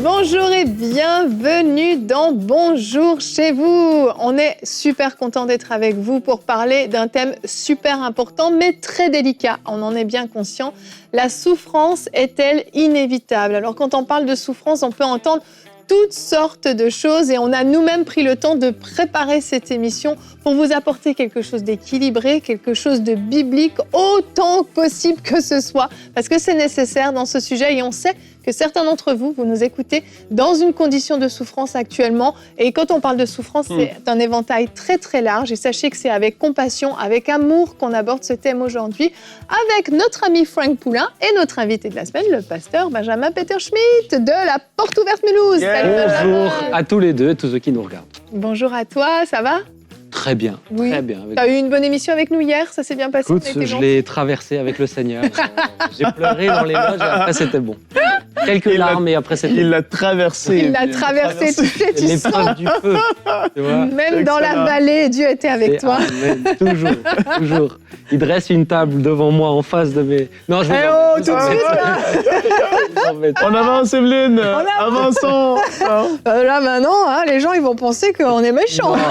Bonjour et bienvenue dans Bonjour chez vous. On est super content d'être avec vous pour parler d'un thème super important mais très délicat. On en est bien conscient. La souffrance est-elle inévitable? Alors quand on parle de souffrance, on peut entendre toutes sortes de choses et on a nous-mêmes pris le temps de préparer cette émission pour vous apporter quelque chose d'équilibré, quelque chose de biblique, autant possible que ce soit, parce que c'est nécessaire dans ce sujet et on sait que certains d'entre vous, vous nous écoutez dans une condition de souffrance actuellement. Et quand on parle de souffrance, c'est un éventail très très large. Et sachez que c'est avec compassion, avec amour qu'on aborde ce thème aujourd'hui, avec notre ami Frank Poulin et notre invité de la semaine, le pasteur Benjamin Peter-Schmidt de la Porte Ouverte Mulhouse. Yeah. Salut Bonjour Benjamin. à tous les deux et tous ceux qui nous regardent. Bonjour à toi, ça va? Très bien, Oui. très bien. Tu as eu une bonne émission avec nous hier, ça s'est bien passé? Écoute, je l'ai traversé avec le Seigneur. J'ai pleuré dans les loges et après c'était bon. Quelques larmes et après c'était bon. Il l'a traversé. Il l'a traversé, tu sais, tu sens. L'épreuve du feu, tu vois. Même dans la Excellent. vallée, Dieu était avec toi. Amen. Toujours, toujours. Il dresse une table devant moi en face de mes... Non, je vous Eh embête, oh, je tout vous de embête. suite, là. Je vous embête. On avance, Evelyne. Avançons. Là, maintenant, hein, les gens, ils vont penser qu'on est méchants. Non,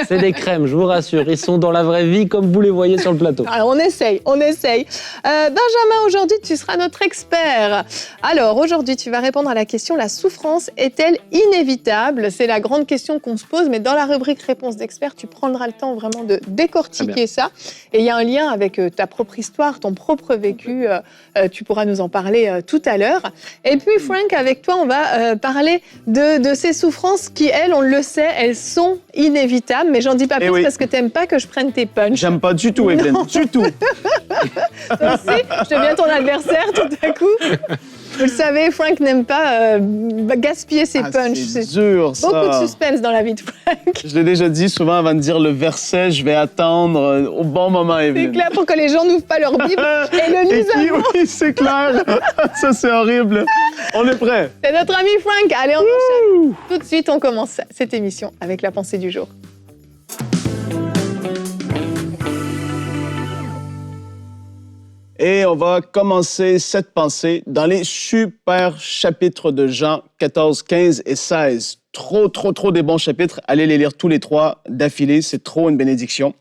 c'est des crèmes, je vous rassure. Ils sont dans la vraie vie comme vous les voyez sur le plateau. Alors, on essaye, on essaye. Benjamin, aujourd'hui, tu seras notre expert. Alors, aujourd'hui, tu vas répondre à la question, la souffrance est-elle inévitable? C'est la grande question qu'on se pose, mais dans la rubrique réponse d'expert, tu prendras le temps vraiment de décortiquer ça. Et il y a un lien avec ta propre histoire, ton propre vécu. Tu pourras nous en parler tout à l'heure. Et puis, Frank, avec toi, on va parler de ces souffrances qui, elles, on le sait, elles sont inévitables. Mais j'en dis pas plus oui. parce que t'aimes pas que je prenne tes punchs. J'aime pas du tout, Evelyne. Du tout. Toi aussi, je deviens ton adversaire tout à coup. Vous le savez, Frank n'aime pas gaspiller ses punchs. C'est dur, ça. Beaucoup de suspense dans la vie de Frank. Je l'ai déjà dit souvent avant de dire le verset, je vais attendre au bon moment, C'est Evelyne. clair pour que les gens n'ouvrent pas leur Bible et le lisent avant. Oui, c'est clair. Ça, c'est horrible. On est prêt. C'est notre ami Frank. Allez, on enchaîne. Tout de suite, on commence cette émission avec la pensée du jour. Et on va commencer cette pensée dans les super chapitres de Jean 14, 15 et 16. Trop des bons chapitres. Allez les lire tous les trois d'affilée. C'est trop une bénédiction.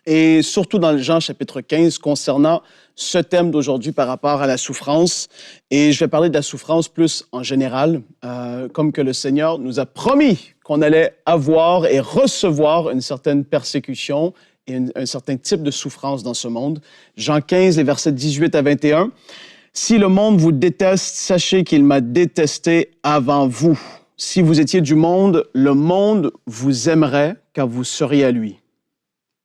Et surtout dans Jean chapitre 15 concernant ce thème d'aujourd'hui par rapport à la souffrance. Et je vais parler de la souffrance plus en général, comme que le Seigneur nous a promis qu'on allait avoir et recevoir une certaine persécution et un certain type de souffrance dans ce monde. Jean 15, les versets 18 à 21. « Si le monde vous déteste, sachez qu'il m'a détesté avant vous. Si vous étiez du monde, le monde vous aimerait car vous seriez à lui.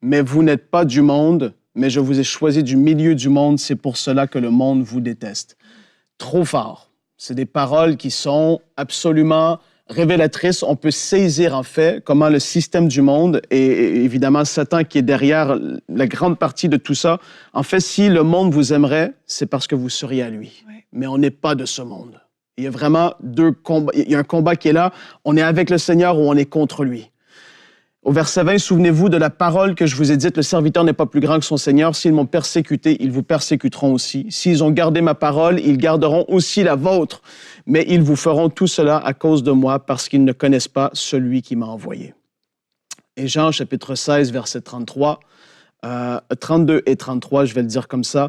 Mais vous n'êtes pas du monde, mais je vous ai choisi du milieu du monde, c'est pour cela que le monde vous déteste. » Trop fort. C'est des paroles qui sont absolument révélatrices. On peut saisir en fait comment le système du monde et évidemment Satan qui est derrière la grande partie de tout ça. En fait, si le monde vous aimerait, c'est parce que vous seriez à lui. Ouais. Mais on n'est pas de ce monde. Il y a vraiment deux combats. Il y a un combat qui est là. On est avec le Seigneur ou on est contre lui. Au verset 20, souvenez-vous de la parole que je vous ai dite, le serviteur n'est pas plus grand que son Seigneur. S'ils m'ont persécuté, ils vous persécuteront aussi. S'ils ont gardé ma parole, ils garderont aussi la vôtre. Mais ils vous feront tout cela à cause de moi, parce qu'ils ne connaissent pas celui qui m'a envoyé. Et Jean, chapitre 16, verset 32 et 33, je vais le dire comme ça.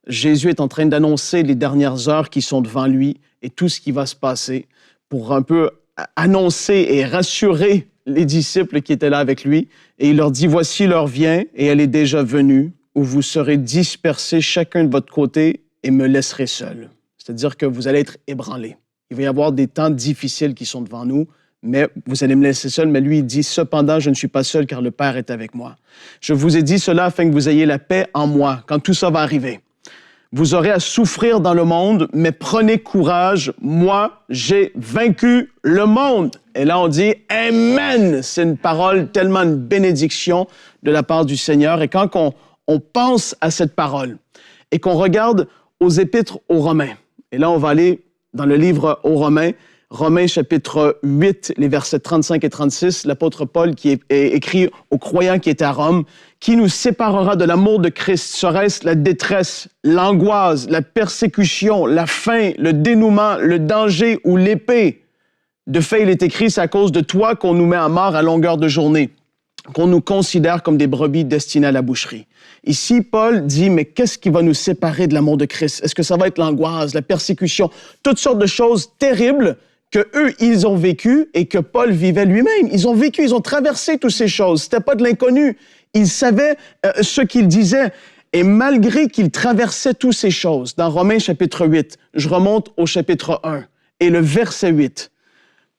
Jésus est en train d'annoncer les dernières heures qui sont devant lui et tout ce qui va se passer pour un peu annoncer et rassurer les disciples qui étaient là avec lui. Et il leur dit, voici l'heure vient et elle est déjà venue où vous serez dispersés chacun de votre côté et me laisserez seul. C'est-à-dire que vous allez être ébranlés. Il va y avoir des temps difficiles qui sont devant nous, mais vous allez me laisser seul. Mais lui, il dit, cependant, je ne suis pas seul car le Père est avec moi. Je vous ai dit cela afin que vous ayez la paix en moi quand tout ça va arriver. Vous aurez à souffrir dans le monde, mais prenez courage. Moi, j'ai vaincu le monde. Et là, on dit « Amen ». C'est une parole tellement une bénédiction de la part du Seigneur. Et quand on pense à cette parole et qu'on regarde aux épîtres aux Romains, et là, on va aller dans le livre aux Romains, Romains chapitre 8, les versets 35 et 36, l'apôtre Paul qui est écrit aux croyants qui étaient à Rome, « Qui nous séparera de l'amour de Christ? Serait-ce la détresse, l'angoisse, la persécution, la faim, le dénouement, le danger ou l'épée? De fait, il est écrit, c'est à cause de toi qu'on nous met à mort à longueur de journée, qu'on nous considère comme des brebis destinées à la boucherie. Ici, Paul dit, mais qu'est-ce qui va nous séparer de l'amour de Christ? Est-ce que ça va être l'angoisse, la persécution, toutes sortes de choses terribles que eux, ils ont vécues et que Paul vivait lui-même. Ils ont vécu, ils ont traversé toutes ces choses. C'était pas de l'inconnu. Ils savaient ce qu'il disait. Et malgré qu'il traversait toutes ces choses, dans Romains chapitre 8, je remonte au chapitre 1 et le verset 8.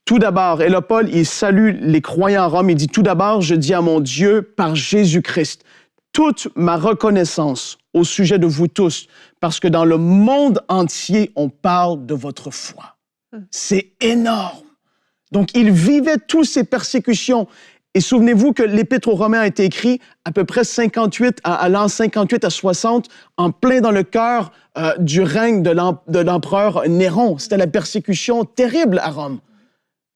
Tout d'abord, et là, Paul, il salue les croyants en Rome. Il dit, tout d'abord, je dis à mon Dieu, par Jésus-Christ, toute ma reconnaissance au sujet de vous tous, parce que dans le monde entier, on parle de votre foi. C'est énorme. Donc, il vivait toutes ces persécutions. Et souvenez-vous que l'Épître aux Romains a été écrit à peu près 58, à l'an 58 à 60, en plein dans le cœur du règne de l'empereur Néron. C'était la persécution terrible à Rome.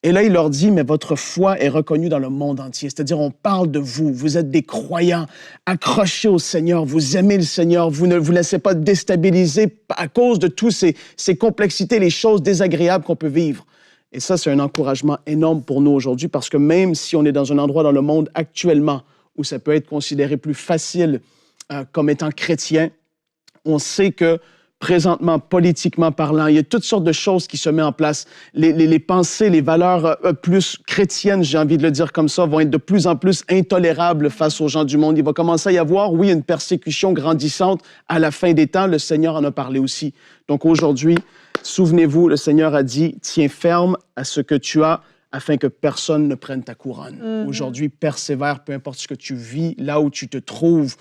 Et là, il leur dit, mais votre foi est reconnue dans le monde entier. C'est-à-dire, on parle de vous. Vous êtes des croyants accrochés au Seigneur. Vous aimez le Seigneur. Vous ne vous laissez pas déstabiliser à cause de toutes ces complexités, les choses désagréables qu'on peut vivre. Et ça, c'est un encouragement énorme pour nous aujourd'hui parce que même si on est dans un endroit dans le monde actuellement où ça peut être considéré plus facile comme étant chrétien, on sait que présentement, politiquement parlant, il y a toutes sortes de choses qui se mettent en place. Les pensées, les valeurs plus chrétiennes, j'ai envie de le dire comme ça, vont être de plus en plus intolérables face aux gens du monde. Il va commencer à y avoir, oui, une persécution grandissante à la fin des temps. Le Seigneur en a parlé aussi. Donc aujourd'hui, souvenez-vous, le Seigneur a dit, tiens ferme à ce que tu as afin que personne ne prenne ta couronne. Aujourd'hui, persévère, peu importe ce que tu vis, là où tu te trouves,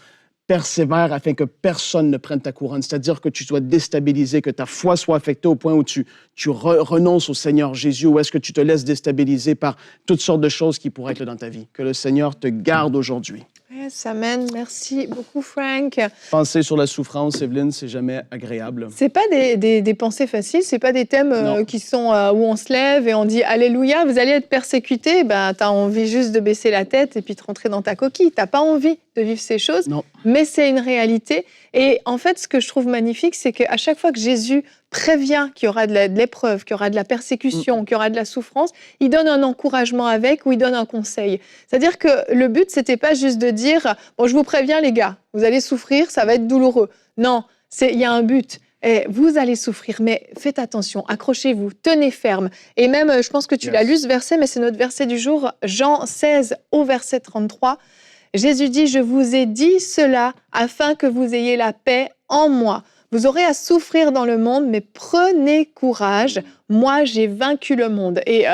persévère afin que personne ne prenne ta couronne, c'est-à-dire que tu sois déstabilisé, que ta foi soit affectée au point où tu renonces au Seigneur Jésus, ou est-ce que tu te laisses déstabiliser par toutes sortes de choses qui pourraient être là dans ta vie. Que le Seigneur te garde aujourd'hui. Yes, amen. Merci beaucoup, Frank. Penser sur la souffrance, Evelyne, c'est jamais agréable. C'est pas des pensées faciles, c'est pas des thèmes qui sont où on se lève et on dit Alléluia, vous allez être persécuté. Ben, t'as envie juste de baisser la tête et puis de rentrer dans ta coquille. T'as pas envie de vivre ces choses, non. Mais c'est une réalité. Et en fait, ce que je trouve magnifique, c'est qu'à chaque fois que Jésus prévient qu'il y aura de l'épreuve, qu'il y aura de la persécution, qu'il y aura de la souffrance, il donne un encouragement avec ou il donne un conseil. C'est-à-dire que le but, c'était pas juste de dire « Bon, je vous préviens les gars, vous allez souffrir, ça va être douloureux ». Non, il y a un but. Et vous allez souffrir, mais faites attention, accrochez-vous, tenez ferme. Et même, je pense que tu l'as lu ce verset, mais c'est notre verset du jour, Jean 16 au verset 33. Jésus dit « Je vous ai dit cela afin que vous ayez la paix en moi. Vous aurez à souffrir dans le monde, mais prenez courage. Moi, j'ai vaincu le monde. » Et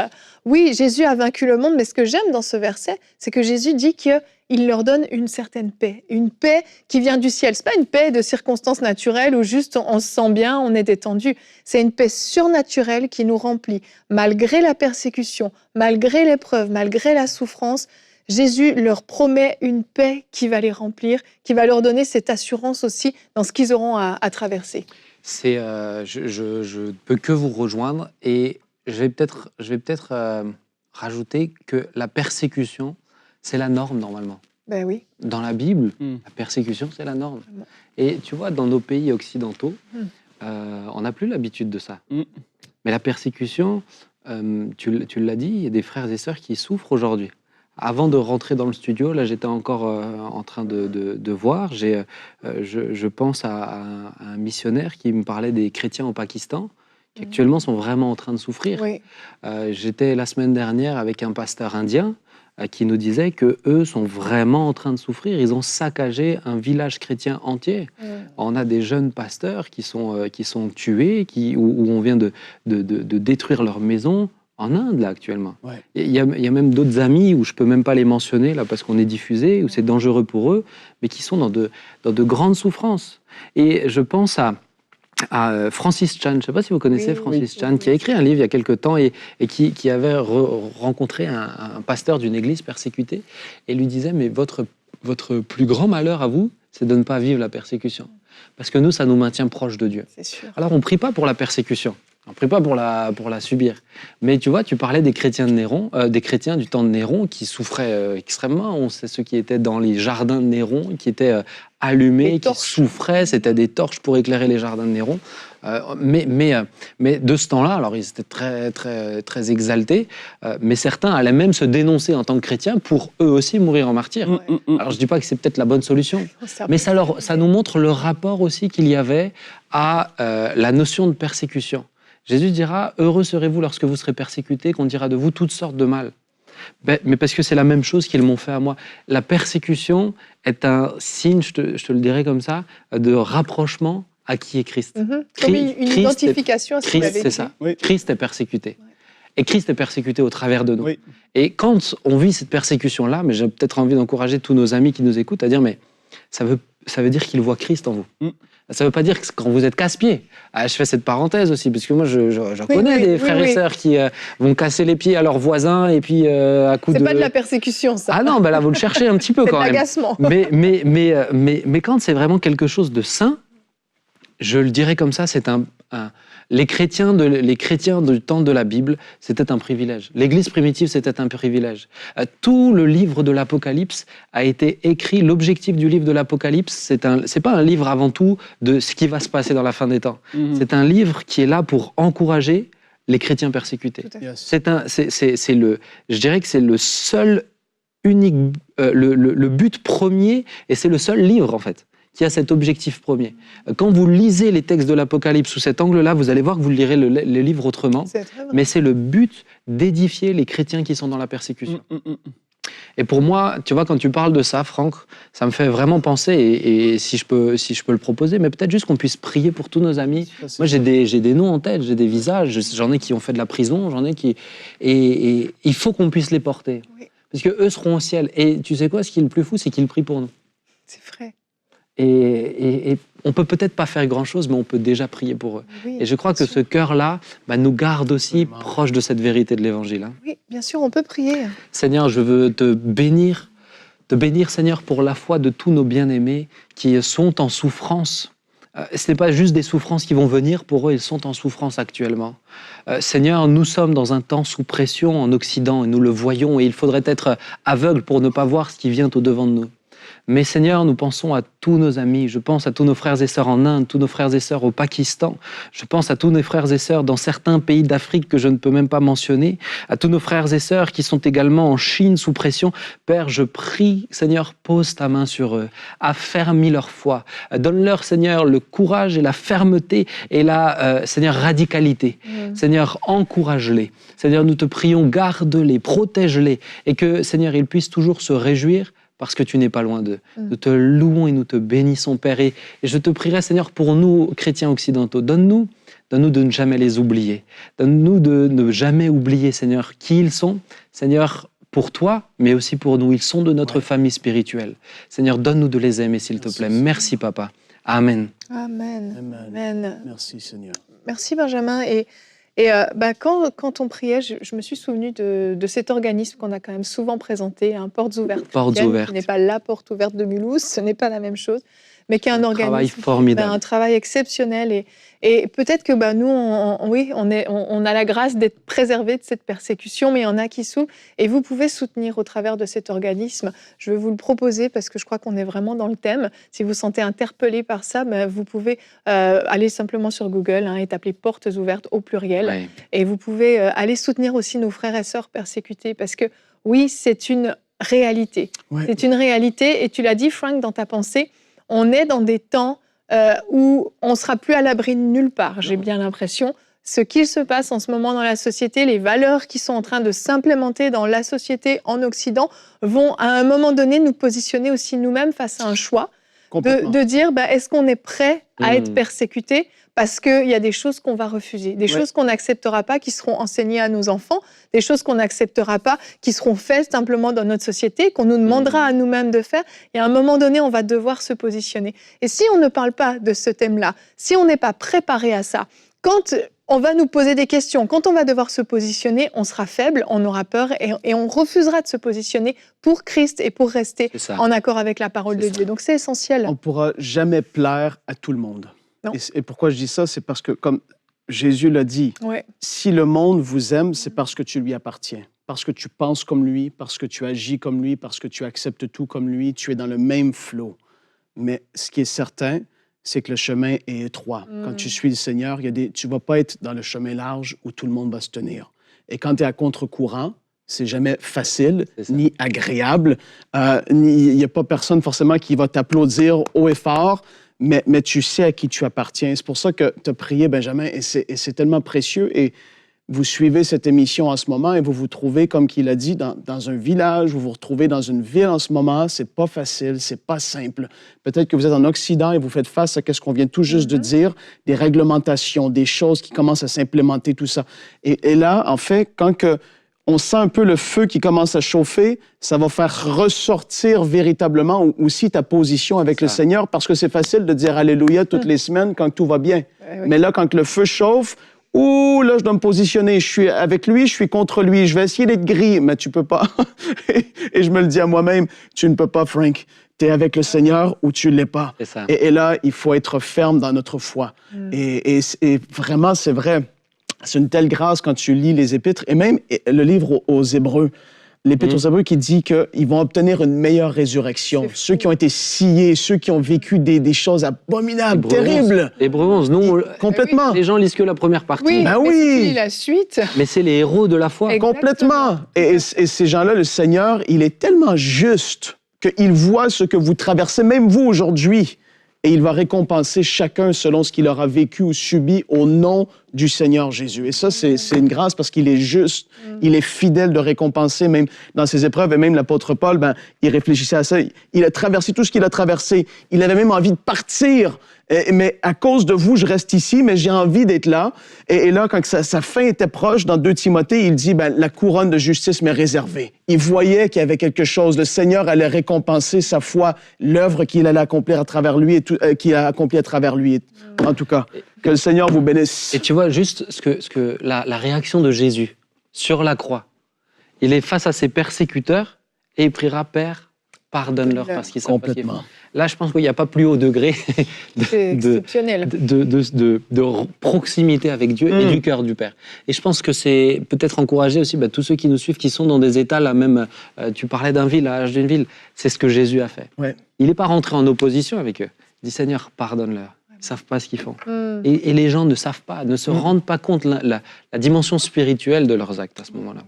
oui, Jésus a vaincu le monde, mais ce que j'aime dans ce verset, c'est que Jésus dit qu'il leur donne une certaine paix. Une paix qui vient du ciel. Ce n'est pas une paix de circonstances naturelles où juste on se sent bien, on est détendu. C'est une paix surnaturelle qui nous remplit. Malgré la persécution, malgré l'épreuve, malgré la souffrance, Jésus leur promet une paix qui va les remplir, qui va leur donner cette assurance aussi dans ce qu'ils auront à traverser. Je ne peux que vous rejoindre et je vais peut-être rajouter que la persécution, c'est la norme normalement. Ben oui. Dans la Bible, la persécution, c'est la norme. Et tu vois, dans nos pays occidentaux, on n'a plus l'habitude de ça. Mais la persécution, tu l'as dit, il y a des frères et sœurs qui souffrent aujourd'hui. Avant de rentrer dans le studio, là, j'étais encore en train de voir. Je pense à un missionnaire qui me parlait des chrétiens au Pakistan, qui actuellement sont vraiment en train de souffrir. Oui. J'étais la semaine dernière avec un pasteur indien qui nous disait qu'eux sont vraiment en train de souffrir. Ils ont saccagé un village chrétien entier. On a des jeunes pasteurs qui sont tués, où on vient de détruire leur maison. En Inde, là, actuellement. Ouais. Il y a même d'autres amis, où je ne peux même pas les mentionner, là, parce qu'on est diffusé, où c'est dangereux pour eux, mais qui sont dans de grandes souffrances. Et je pense à Francis Chan, je ne sais pas si vous connaissez Francis Chan, qui a écrit un livre il y a quelque temps et qui avait rencontré un pasteur d'une église persécutée et lui disait « Mais votre plus grand malheur à vous, c'est de ne pas vivre la persécution. Parce que nous, ça nous maintient proches de Dieu. » Alors, on ne prie pas pour la persécution. On ne prie pas pour la subir. Mais tu vois, tu parlais des chrétiens de Néron, des chrétiens du temps de Néron qui souffraient extrêmement. On sait ceux qui étaient dans les jardins de Néron, qui étaient allumés, qui souffraient. C'était des torches pour éclairer les jardins de Néron. Mais de ce temps-là, alors ils étaient très, très, très exaltés, mais certains allaient même se dénoncer en tant que chrétiens pour eux aussi mourir en martyrs. Alors je ne dis pas que c'est peut-être la bonne solution, mais ça nous montre le rapport aussi qu'il y avait à la notion de persécution. Jésus dira « Heureux serez-vous lorsque vous serez persécutés, qu'on dira de vous toutes sortes de mal ». Mais parce que c'est la même chose qu'ils m'ont fait à moi. La persécution est un signe, je te le dirais comme ça, de rapprochement à qui est Christ. Comme une identification à ce que vous avez dit. Christ, c'est ça. Oui. Christ est persécuté. Ouais. Et Christ est persécuté au travers de nous. Oui. Et quand on vit cette persécution-là, mais j'ai peut-être envie d'encourager tous nos amis qui nous écoutent à dire « Mais ça veut dire qu'ils voient Christ en vous ». Ça ne veut pas dire que quand vous êtes casse-pieds. Je fais cette parenthèse aussi, parce que moi, je connais des frères et sœurs qui vont casser les pieds à leurs voisins et puis à coup de... C'est pas de la persécution, ça. Ah non, là, vous le cherchez un petit peu quand même. C'est de l'agacement. Mais quand c'est vraiment quelque chose de sain, je le dirais comme ça, c'est les chrétiens du temps de la Bible, c'était un privilège. L'Église primitive, c'était un privilège. Tout le livre de l'Apocalypse a été écrit. L'objectif du livre de l'Apocalypse, c'est pas un livre avant tout de ce qui va se passer dans la fin des temps. C'est un livre qui est là pour encourager les chrétiens persécutés. Je dirais que c'est le seul, unique, le but premier, et c'est le seul livre en fait qui a cet objectif premier. Quand vous lisez les textes de l'Apocalypse sous cet angle-là, vous allez voir que vous lirez le livre autrement, mais c'est le but d'édifier les chrétiens qui sont dans la persécution. Et pour moi, tu vois, quand tu parles de ça, Franck, ça me fait vraiment penser, et si je peux le proposer, mais peut-être juste qu'on puisse prier pour tous nos amis. Moi, j'ai des noms en tête, j'ai des visages, j'en ai qui ont fait de la prison, j'en ai qui... Et il faut qu'on puisse les porter. Oui. Parce qu'eux seront au ciel. Et tu sais quoi, ce qui est le plus fou, c'est qu'ils prient pour nous. C'est vrai. Et on peut peut-être pas faire grand-chose, mais on peut déjà prier pour eux. Oui, et je crois que ce cœur-là nous garde aussi proche de cette vérité de l'Évangile. Oui, bien sûr, on peut prier. Seigneur, je veux te bénir, Seigneur, pour la foi de tous nos bien-aimés qui sont en souffrance. Ce n'est pas juste des souffrances qui vont venir, pour eux, ils sont en souffrance actuellement. Seigneur, nous sommes dans un temps sous pression en Occident, et nous le voyons, et il faudrait être aveugle pour ne pas voir ce qui vient au-devant de nous. Mais Seigneur, nous pensons à tous nos amis, je pense à tous nos frères et sœurs en Inde, tous nos frères et sœurs au Pakistan, je pense à tous nos frères et sœurs dans certains pays d'Afrique que je ne peux même pas mentionner, à tous nos frères et sœurs qui sont également en Chine sous pression. Père, je prie, Seigneur, pose ta main sur eux, affermis leur foi, donne-leur, Seigneur, le courage et la fermeté et la, Seigneur, radicalité. Seigneur, encourage-les. Seigneur, nous te prions, garde-les, protège-les et que, Seigneur, ils puissent toujours se réjouir parce que tu n'es pas loin d'eux. Nous te louons et nous te bénissons, Père. Et je te prierai, Seigneur, pour nous, chrétiens occidentaux, donne-nous de ne jamais les oublier. Donne-nous de ne jamais oublier, Seigneur, qui ils sont. Seigneur, pour toi, mais aussi pour nous. Ils sont de notre famille spirituelle. Seigneur, donne-nous de les aimer, s'il te plaît. Merci, Papa. Amen. Amen. Amen. Merci, Seigneur. Merci, Benjamin. Et quand on priait, je me suis souvenue de cet organisme qu'on a quand même souvent présenté, Portes Ouvertes. Portes Ouvertes. Qui n'est pas la porte ouverte de Mulhouse, ce n'est pas la même chose, mais qui est un organisme. Travail formidable. Un travail exceptionnel. Et peut-être que nous, on a la grâce d'être préservés de cette persécution, mais il y en a qui souffrent. Et vous pouvez soutenir au travers de cet organisme. Je vais vous le proposer parce que je crois qu'on est vraiment dans le thème. Si vous vous sentez interpellé par ça, vous pouvez aller simplement sur Google et taper Portes Ouvertes au pluriel. Oui. Et vous pouvez aller soutenir aussi nos frères et sœurs persécutés parce que oui, c'est une réalité. Ouais. C'est une réalité. Et tu l'as dit, Franck, dans ta pensée, on est dans des temps où on ne sera plus à l'abri de nulle part, j'ai bien l'impression. Ce qu'il se passe en ce moment dans la société, les valeurs qui sont en train de s'implémenter dans la société en Occident vont à un moment donné nous positionner aussi nous-mêmes face à un choix de dire est-ce qu'on est prêt à être persécuté parce qu'il y a des choses qu'on va refuser, des choses qu'on n'acceptera pas qui seront enseignées à nos enfants, des choses qu'on n'acceptera pas qui seront faites simplement dans notre société, qu'on nous demandera à nous-mêmes de faire. Et à un moment donné, on va devoir se positionner. Et si on ne parle pas de ce thème-là, si on n'est pas préparé à ça, quand on va nous poser des questions, quand on va devoir se positionner, on sera faible, on aura peur et on refusera de se positionner pour Christ et pour rester en accord avec la parole de Dieu. Donc c'est essentiel. On ne pourra jamais plaire à tout le monde. Et pourquoi je dis ça, c'est parce que comme Jésus l'a dit. Ouais. Si le monde vous aime, c'est parce que tu lui appartiens. Parce que tu penses comme lui, parce que tu agis comme lui, parce que tu acceptes tout comme lui, tu es dans le même flot. Mais ce qui est certain, c'est que le chemin est étroit. Quand tu suis le Seigneur, tu ne vas pas être dans le chemin large où tout le monde va se tenir. Et quand tu es à contre-courant, c'est jamais facile, ni agréable. Il n'y a pas personne forcément qui va t'applaudir haut et fort, mais tu sais à qui tu appartiens. C'est pour ça que tu as prié, Benjamin, et c'est tellement précieux. Et vous suivez cette émission en ce moment et vous vous trouvez, comme qu'il a dit, dans un village, vous vous retrouvez dans une ville en ce moment. C'est pas facile, c'est pas simple. Peut-être que vous êtes en Occident et vous faites face à ce qu'on vient tout juste de dire, des réglementations, des choses qui commencent à s'implémenter, tout ça. Et là, en fait, quand on sent un peu le feu qui commence à chauffer, ça va faire ressortir véritablement aussi ta position avec le Seigneur, parce que c'est facile de dire Alléluia toutes les semaines quand tout va bien. Mais là, quand le feu chauffe, là, je dois me positionner. Je suis avec lui, je suis contre lui. Je vais essayer d'être gris, mais tu peux pas. Et je me le dis à moi-même, tu ne peux pas, Frank. Tu es avec le Seigneur ou tu ne l'es pas. Et là, il faut être ferme dans notre foi. Et vraiment, c'est vrai. C'est une telle grâce quand tu lis les Épîtres, et même le livre aux Hébreux. L'Épître aux Hébreux qui dit qu'ils vont obtenir une meilleure résurrection. Ceux qui ont été sciés, ceux qui ont vécu des choses abominables, terribles. Hébreux 11, non, complètement. Les gens lisent que la première partie. Oui, ben mais oui. c'est la suite. Mais c'est les héros de la foi. Complètement. Et ces gens-là, le Seigneur, il est tellement juste qu'il voit ce que vous traversez, même vous aujourd'hui. Et il va récompenser chacun selon ce qu'il aura vécu ou subi au nom du Seigneur Jésus. Et ça, c'est une grâce parce qu'il est juste, il est fidèle de récompenser même dans ses épreuves. Et même l'apôtre Paul, il réfléchissait à ça. Il a traversé tout ce qu'il a traversé. Il avait même envie de partir. Mais à cause de vous, je reste ici, mais j'ai envie d'être là. Et là, quand sa fin était proche, dans 2 Timothée, il dit, la couronne de justice m'est réservée. Il voyait qu'il y avait quelque chose. Le Seigneur allait récompenser sa foi, l'œuvre qu'il allait accomplir à travers lui, qu'il a accompli à travers lui. En tout cas, que le Seigneur vous bénisse. Et tu vois, juste la réaction de Jésus sur la croix. Il est face à ses persécuteurs et il priera, Père, pardonne-leur parce qu'ils savent pas ce qu'ils font. Là, je pense qu'il n'y a pas plus haut degré de proximité avec Dieu et du cœur du Père. Et je pense que c'est peut-être encourager aussi tous ceux qui nous suivent, qui sont dans des états, là même, tu parlais d'un village, d'une ville, c'est ce que Jésus a fait. Ouais. Il n'est pas rentré en opposition avec eux. Il dit, Seigneur, pardonne-leur. Ils ne savent pas ce qu'ils font. Et les gens ne savent pas, ne se rendent pas compte la dimension spirituelle de leurs actes à ce moment-là.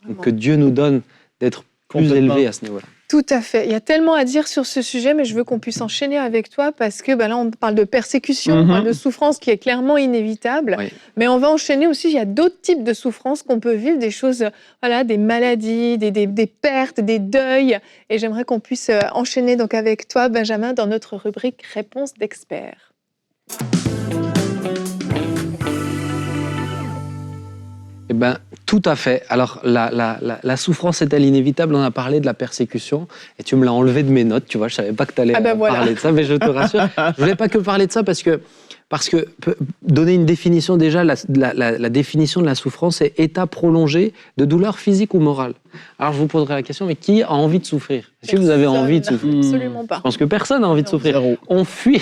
Donc que Dieu nous donne d'être plus élevés à ce niveau-là. Tout à fait. Il y a tellement à dire sur ce sujet, mais je veux qu'on puisse enchaîner avec toi parce que là, on parle de persécution, on parle de souffrance qui est clairement inévitable. Oui. Mais on va enchaîner aussi. Il y a d'autres types de souffrances qu'on peut vivre, des choses, des maladies, des pertes, des deuils. Et j'aimerais qu'on puisse enchaîner donc avec toi, Benjamin, dans notre rubrique Réponse d'experts. Eh bien, tout à fait. Alors, la souffrance est-elle inévitable? On a parlé de la persécution et tu me l'as enlevé de mes notes, tu vois. Je ne savais pas que tu allais parler de ça, mais je te rassure. Je ne voulais pas que parler de ça parce que donner une définition, déjà, la définition de la souffrance, c'est état prolongé de douleur physique ou morale. Alors, je vous poserai la question, mais qui a envie de souffrir? Est-ce que vous avez envie de souffrir? Absolument pas. Je pense que personne n'a envie de souffrir. On fuit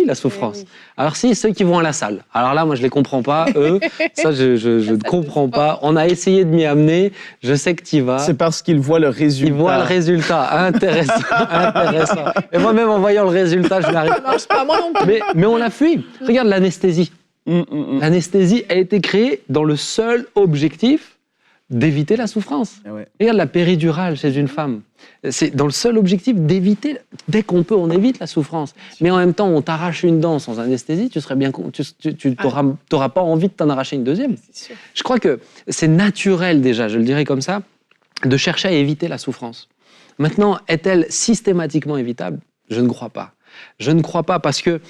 la souffrance. Oui. Alors, si, ceux qui vont à la salle. Alors là, moi, je ne les comprends pas, eux. Ça, je ne comprends pas. On a essayé de m'y amener. Je sais que tu y vas. C'est parce qu'ils voient le résultat. Ils voient le résultat. Intéressant. Intéressant. Et moi-même, en voyant le résultat, je n'arrive pas. Ça marche pas, moi non plus. Mais on la fuit. Regarde l'anesthésie. L'anesthésie a été créée dans le seul objectif d'éviter la souffrance. Ouais. Regarde la péridurale chez une femme. C'est dans le seul objectif d'éviter, dès qu'on peut, on évite la souffrance. Mais en même temps, on t'arrache une dent sans anesthésie, tu serais bien, tu n'auras pas envie de t'en arracher une deuxième. Je crois que c'est naturel déjà, je le dirais comme ça, de chercher à éviter la souffrance. Maintenant, est-elle systématiquement évitable? Je ne crois pas. Je ne crois pas parce que...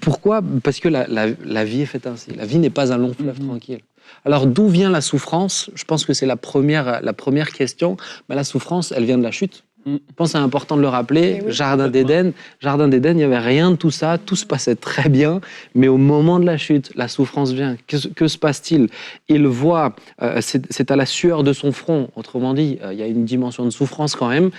Pourquoi? Parce que la vie est faite ainsi. La vie n'est pas un long fleuve tranquille. Alors, d'où vient la souffrance? Je pense que c'est la première question. Mais la souffrance, elle vient de la chute. Je pense que c'est important de le rappeler. Oui. Jardin d'Éden, il n'y avait rien de tout ça. Tout se passait très bien. Mais au moment de la chute, la souffrance vient. Que se passe-t-il? Il voit, c'est à la sueur de son front. Autrement dit, il y a une dimension de souffrance quand même.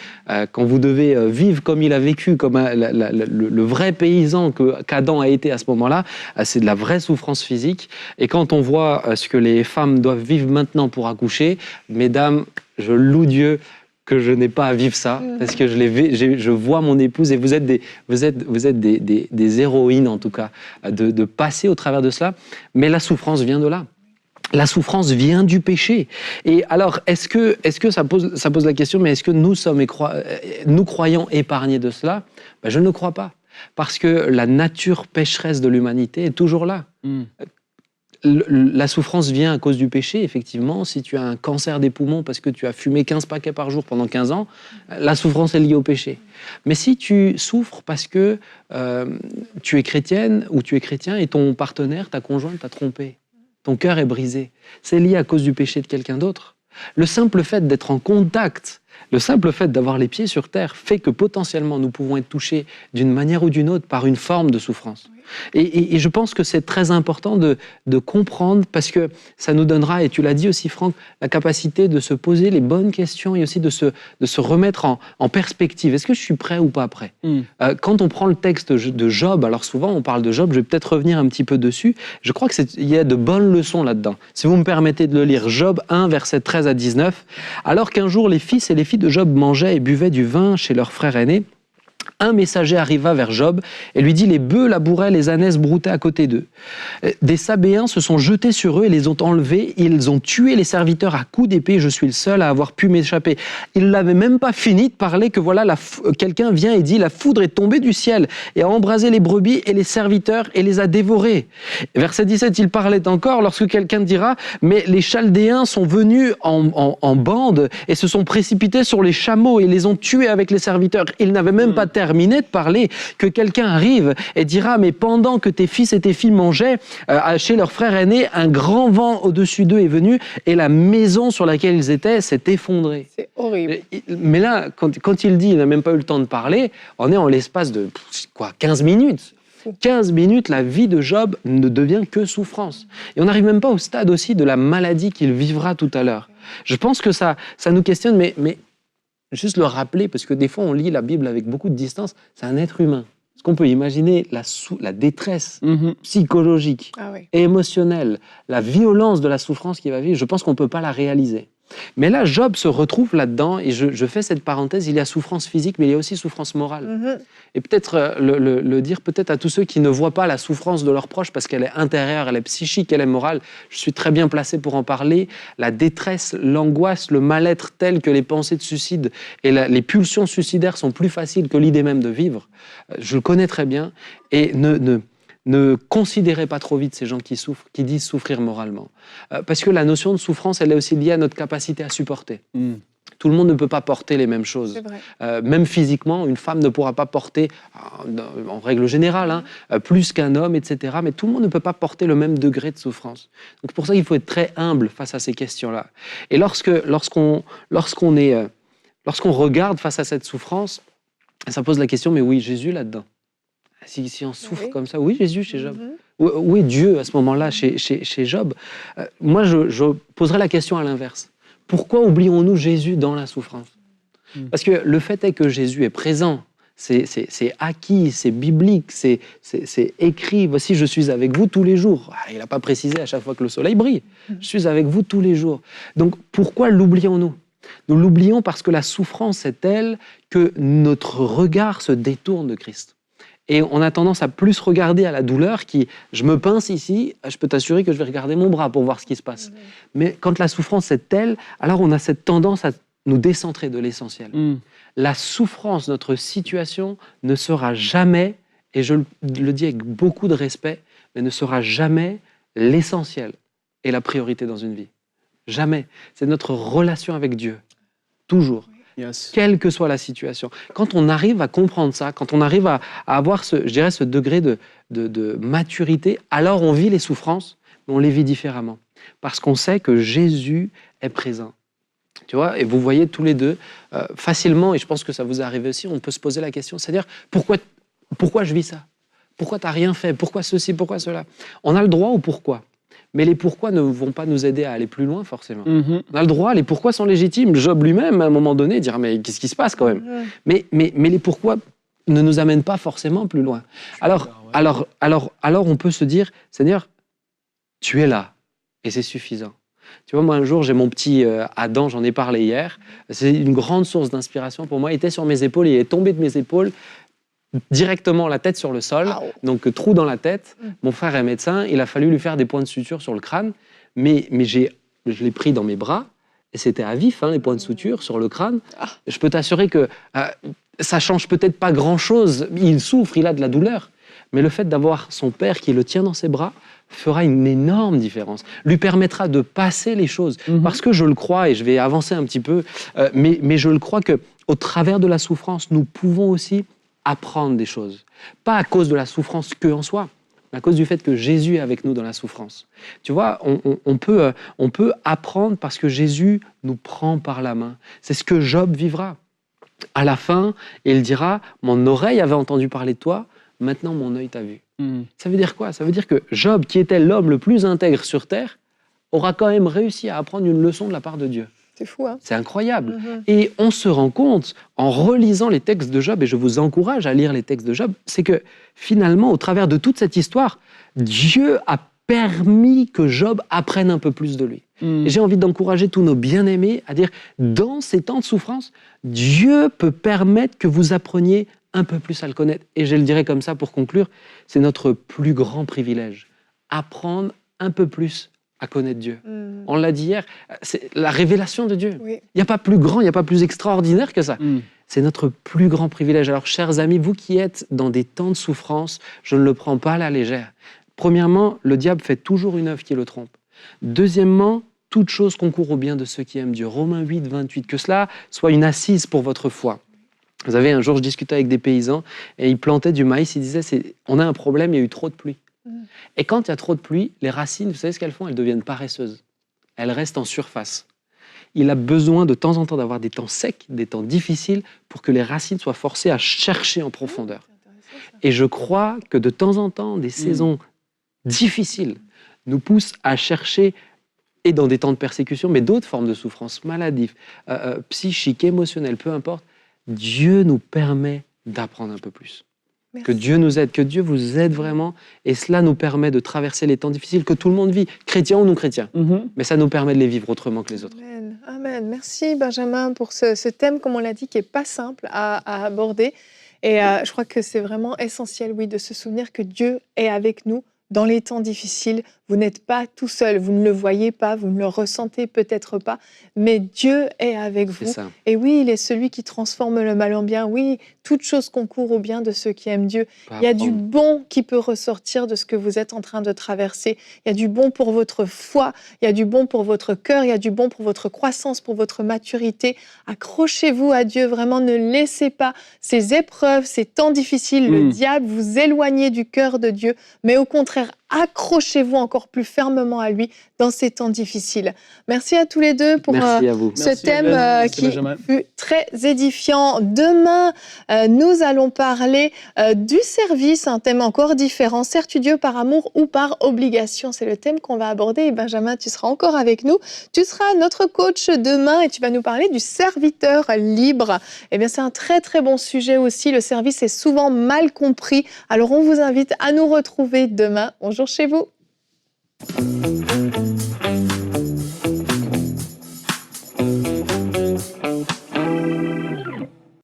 Quand vous devez vivre comme il a vécu, comme le vrai paysan qu'Adam a été à ce moment-là, c'est de la vraie souffrance physique. Et quand on voit ce que les femmes doivent vivre maintenant pour accoucher, mesdames, je loue Dieu que je n'ai pas à vivre ça, parce que je vois mon épouse, et vous êtes des héroïnes en tout cas, de passer au travers de cela, mais la souffrance vient de là. La souffrance vient du péché. Et alors, est-ce que ça pose la question, mais est-ce que nous croyons épargnés de cela? Ben, je ne le crois pas, parce que la nature pécheresse de l'humanité est toujours là. La souffrance vient à cause du péché, effectivement. Si tu as un cancer des poumons parce que tu as fumé 15 paquets par jour pendant 15 ans, la souffrance est liée au péché. Mais si tu souffres parce que tu es chrétienne ou tu es chrétien et ton partenaire, ta conjointe t'a trompé, ton cœur est brisé, c'est lié à cause du péché de quelqu'un d'autre. Le simple fait d'être en contact, le simple fait d'avoir les pieds sur terre fait que potentiellement nous pouvons être touchés d'une manière ou d'une autre par une forme de souffrance. Et je pense que c'est très important de comprendre, parce que ça nous donnera, et tu l'as dit aussi Franck, la capacité de se poser les bonnes questions et aussi de se remettre en perspective. Est-ce que je suis prêt ou pas prêt? Quand on prend le texte de Job, alors souvent on parle de Job, je vais peut-être revenir un petit peu dessus, je crois qu'il y a de bonnes leçons là-dedans. Si vous me permettez de le lire, Job 1, versets 13 à 19. « Alors qu'un jour les fils et les filles de Job mangeaient et buvaient du vin chez leur frère aîné, un messager arriva vers Job et lui dit: les bœufs labouraient, les ânesses broutaient à côté d'eux. Des Sabéens se sont jetés sur eux et les ont enlevés. Ils ont tué les serviteurs à coups d'épée. Je suis le seul à avoir pu m'échapper. » Il n'avait même pas fini de parler que voilà, quelqu'un vient et dit: la foudre est tombée du ciel et a embrasé les brebis et les serviteurs et les a dévorés. Verset 17, il parlait encore lorsque quelqu'un dira: mais les Chaldéens sont venus en bande et se sont précipités sur les chameaux et les ont tués avec les serviteurs. Il n'avait même pas terminé de parler que quelqu'un arrive et dira: mais pendant que tes fils et tes filles mangeaient chez leur frère aîné, un grand vent au-dessus d'eux est venu et la maison sur laquelle ils étaient s'est effondrée. C'est horrible. Mais là, quand il dit il n'a même pas eu le temps de parler, on est en l'espace de 15 minutes. 15 minutes, la vie de Job ne devient que souffrance. Et on n'arrive même pas au stade aussi de la maladie qu'il vivra tout à l'heure. Je pense que ça nous questionne, mais juste le rappeler, parce que des fois on lit la Bible avec beaucoup de distance, c'est un être humain. Est-ce qu'on peut imaginer la détresse psychologique et émotionnelle, la violence de la souffrance qu'il va vivre? Je pense qu'on ne peut pas la réaliser. Mais là, Job se retrouve là-dedans, et je fais cette parenthèse, il y a souffrance physique, mais il y a aussi souffrance morale. Et peut-être le dire peut-être à tous ceux qui ne voient pas la souffrance de leurs proches, parce qu'elle est intérieure, elle est psychique, elle est morale. Je suis très bien placé pour en parler. La détresse, l'angoisse, le mal-être tel que les pensées de suicide et les pulsions suicidaires sont plus faciles que l'idée même de vivre. Je le connais très bien, et ne considérez pas trop vite ces gens qui souffrent, qui disent souffrir moralement. Parce que la notion de souffrance, elle est aussi liée à notre capacité à supporter. Tout le monde ne peut pas porter les mêmes choses. Même physiquement, une femme ne pourra pas porter, en règle générale, plus qu'un homme, etc. Mais tout le monde ne peut pas porter le même degré de souffrance. Donc pour ça, il faut être très humble face à ces questions-là. Et lorsqu'on regarde face à cette souffrance, ça pose la question, mais oui, Jésus là-dedans. Si on souffre comme ça, oui, Jésus chez Job. Où est Dieu à ce moment-là chez Job? Moi, je poserais la question à l'inverse. Pourquoi oublions-nous Jésus dans la souffrance? Parce que le fait est que Jésus est présent. C'est acquis, c'est biblique, c'est écrit. Voici, je suis avec vous tous les jours. Il n'a pas précisé à chaque fois que le soleil brille. Je suis avec vous tous les jours. Donc, pourquoi l'oublions-nous? Nous l'oublions parce que la souffrance est telle que notre regard se détourne de Christ. Et on a tendance à plus regarder à la douleur qui, je me pince ici, je peux t'assurer que je vais regarder mon bras pour voir ce qui se passe. Mais quand la souffrance est telle, alors on a cette tendance à nous décentrer de l'essentiel. La souffrance, notre situation, ne sera jamais, et je le dis avec beaucoup de respect, mais ne sera jamais l'essentiel et la priorité dans une vie. Jamais. C'est notre relation avec Dieu. Toujours. Yes. Quelle que soit la situation. Quand on arrive à comprendre ça, quand on arrive à avoir ce degré de maturité, alors on vit les souffrances, mais on les vit différemment. Parce qu'on sait que Jésus est présent. Tu vois, et vous voyez tous les deux facilement, et je pense que ça vous est arrivé aussi, on peut se poser la question, c'est-à-dire pourquoi je vis ça? Pourquoi tu n'as rien fait? Pourquoi ceci? Pourquoi cela? On a le droit au pourquoi. Mais les pourquoi ne vont pas nous aider à aller plus loin, forcément. On a le droit, les pourquoi sont légitimes. Job lui-même, à un moment donné, dira mais qu'est-ce qui se passe quand même? Mais les pourquoi ne nous amènent pas forcément plus loin. Alors, on peut se dire, Seigneur, tu es là, et c'est suffisant. Tu vois, moi, un jour, j'ai mon petit Adam, j'en ai parlé hier. C'est une grande source d'inspiration pour moi. Il était sur mes épaules, il est tombé de mes épaules, directement la tête sur le sol, donc trou dans la tête. Mon frère est médecin, il a fallu lui faire des points de suture sur le crâne, mais je l'ai pris dans mes bras, et c'était à vif, les points de suture sur le crâne. Je peux t'assurer que ça change peut-être pas grand-chose, il souffre, il a de la douleur, mais le fait d'avoir son père qui le tient dans ses bras fera une énorme différence, lui permettra de passer les choses, parce que je le crois, et je vais avancer un petit peu, mais je le crois qu'au travers de la souffrance, nous pouvons aussi apprendre des choses. Pas à cause de la souffrance que en soi, mais à cause du fait que Jésus est avec nous dans la souffrance. Tu vois, on peut apprendre parce que Jésus nous prend par la main. C'est ce que Job vivra. À la fin, il dira « Mon oreille avait entendu parler de toi, maintenant mon œil t'a vu. » Ça veut dire quoi? Ça veut dire que Job, qui était l'homme le plus intègre sur terre, aura quand même réussi à apprendre une leçon de la part de Dieu. C'est fou, hein? C'est incroyable. Et on se rend compte, en relisant les textes de Job, et je vous encourage à lire les textes de Job, c'est que finalement, au travers de toute cette histoire, Dieu a permis que Job apprenne un peu plus de lui. Et j'ai envie d'encourager tous nos bien-aimés à dire, dans ces temps de souffrance, Dieu peut permettre que vous appreniez un peu plus à le connaître. Et je le dirais comme ça pour conclure, c'est notre plus grand privilège. Apprendre un peu plus à connaître Dieu. On l'a dit hier, c'est la révélation de Dieu. Il n'y a pas plus grand, il n'y a pas plus extraordinaire que ça. C'est notre plus grand privilège. Alors, chers amis, vous qui êtes dans des temps de souffrance, je ne le prends pas à la légère. Premièrement, le diable fait toujours une œuvre qui le trompe. Deuxièmement, toute chose concourt au bien de ceux qui aiment Dieu. Romains 8, 28, que cela soit une assise pour votre foi. Vous savez, un jour, je discutais avec des paysans et ils plantaient du maïs. Ils disaient, on a un problème, il y a eu trop de pluie. Et quand il y a trop de pluie, les racines, vous savez ce qu'elles font? Elles deviennent paresseuses. Elles restent en surface. Il a besoin de temps en temps d'avoir des temps secs, des temps difficiles, pour que les racines soient forcées à chercher en profondeur. Et je crois que de temps en temps, des saisons difficiles nous poussent à chercher, et dans des temps de persécution, mais d'autres formes de souffrance, maladives, psychiques, émotionnelles, peu importe, Dieu nous permet d'apprendre un peu plus. Merci. Que Dieu nous aide, que Dieu vous aide vraiment, et cela nous permet de traverser les temps difficiles que tout le monde vit, chrétien ou non chrétien, mais ça nous permet de les vivre autrement que les autres. Amen. Amen. Merci Benjamin pour ce thème, comme on l'a dit, qui n'est pas simple à aborder, et je crois que c'est vraiment essentiel, oui, de se souvenir que Dieu est avec nous dans les temps difficiles. Vous n'êtes pas tout seul, vous ne le voyez pas, vous ne le ressentez peut-être pas, mais Dieu est avec vous. C'est ça. Et oui, il est celui qui transforme le mal en bien. Oui, toute chose concourt au bien de ceux qui aiment Dieu. Il y a du bon qui peut ressortir de ce que vous êtes en train de traverser. Il y a du bon pour votre foi, il y a du bon pour votre cœur, il y a du bon pour votre croissance, pour votre maturité. Accrochez-vous à Dieu, vraiment ne laissez pas ces épreuves, ces temps difficiles, le diable vous éloigner du cœur de Dieu, mais au contraire, accrochez-vous encore plus fermement à lui dans ces temps difficiles. Merci à tous les deux pour ce thème qui fut très édifiant. Demain, nous allons parler du service, un thème encore différent. Sers-tu Dieu par amour ou par obligation? C'est le thème qu'on va aborder. Et Benjamin, tu seras encore avec nous. Tu seras notre coach demain et tu vas nous parler du serviteur libre. Eh bien, c'est un très très bon sujet aussi. Le service est souvent mal compris. Alors, on vous invite à nous retrouver demain. Bonjour chez vous.